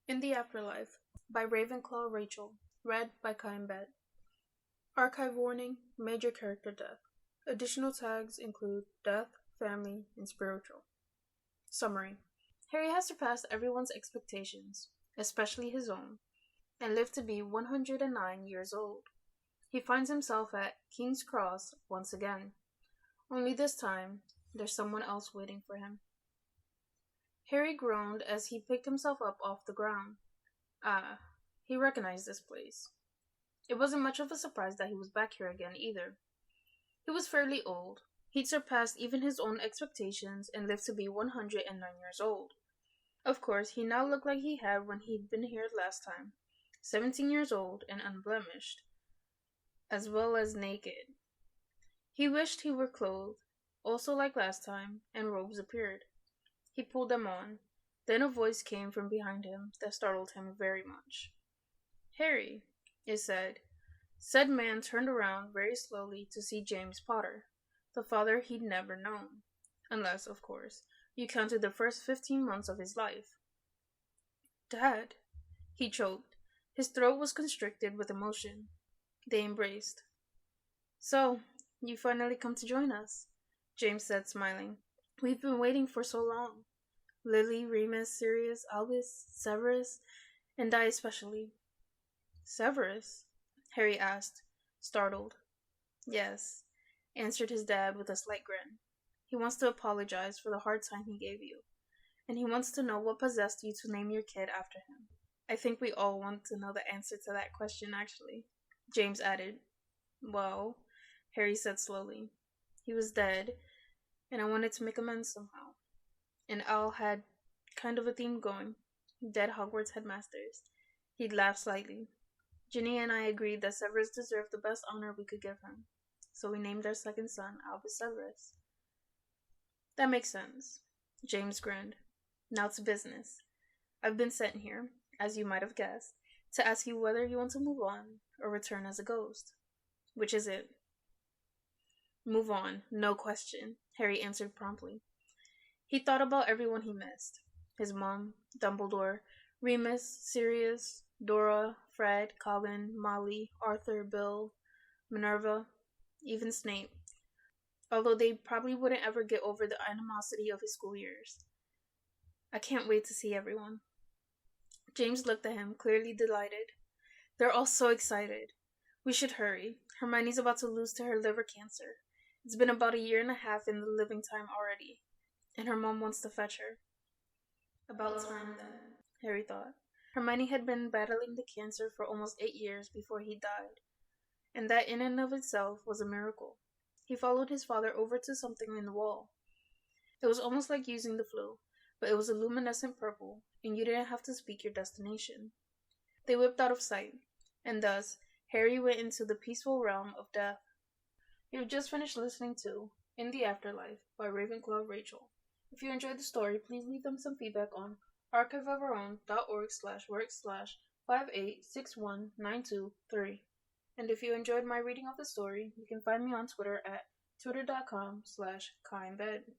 In the Afterlife by Ravenclaw Rachel. Read by Kaiinbed. Archive warning, major character death. Additional tags include death, family, and spiritual. Summary. Harry has surpassed everyone's expectations, especially his own, and lived to be 109 years old. He finds himself at King's Cross once again. Only this time, there's someone else waiting for him. Harry groaned as he picked himself up off the ground. He recognized this place. It wasn't much of a surprise that he was back here again either. He was fairly old. He'd surpassed even his own expectations and lived to be 109 years old. Of course, he now looked like he had when he'd been here last time, 17 years old and unblemished, as well as naked. He wished he were clothed, also like last time, and robes appeared. He pulled them on. Then a voice came from behind him that startled him very much. "Harry," it said. Said man turned around very slowly to see James Potter, the father he'd never known. Unless, of course, you counted the first 15 months of his life. "Dad," he choked. His throat was constricted with emotion. They embraced. "So, you finally come to join us," James said, smiling. "We've been waiting for so long. Lily, Remus, Sirius, Albus, Severus, and I especially." "Severus?" Harry asked, startled. "Yes," answered his dad with a slight grin. "He wants to apologize for the hard time he gave you, and he wants to know what possessed you to name your kid after him." "I think we all want to know the answer to that question, actually," James added. "Well," Harry said slowly, "he was dead, and I wanted to make amends somehow. And Al had kind of a theme going. Dead Hogwarts headmasters." He'd laughed slightly. "Ginny and I agreed that Severus deserved the best honor we could give him, so we named our second son Albus Severus." "That makes sense." James grinned. "Now to business. I've been sent here, as you might have guessed, to ask you whether you want to move on or return as a ghost. Which is it?" "Move on, no question," Harry answered promptly. He thought about everyone he missed. His mom, Dumbledore, Remus, Sirius, Dora, Fred, Colin, Molly, Arthur, Bill, Minerva, even Snape. Although they probably wouldn't ever get over the animosity of his school years. "I can't wait to see everyone." James looked at him, clearly delighted. "They're all so excited. We should hurry. Hermione's about to lose to her liver cancer. It's been about 1.5 years in the living time already. And her mom wants to fetch her." About time, then, Harry thought. Hermione had been battling the cancer for almost 8 years before he died, and that in and of itself was a miracle. He followed his father over to something in the wall. It was almost like using the flu, but it was a luminescent purple, and you didn't have to speak your destination. They whipped out of sight, and thus Harry went into the peaceful realm of death. You've just finished listening to In the Afterlife by Ravenclaw Rachel. If you enjoyed the story, please leave them some feedback on archiveofourown.org/work/5861923. And if you enjoyed my reading of the story, you can find me on Twitter at twitter.com/Kaiinbed.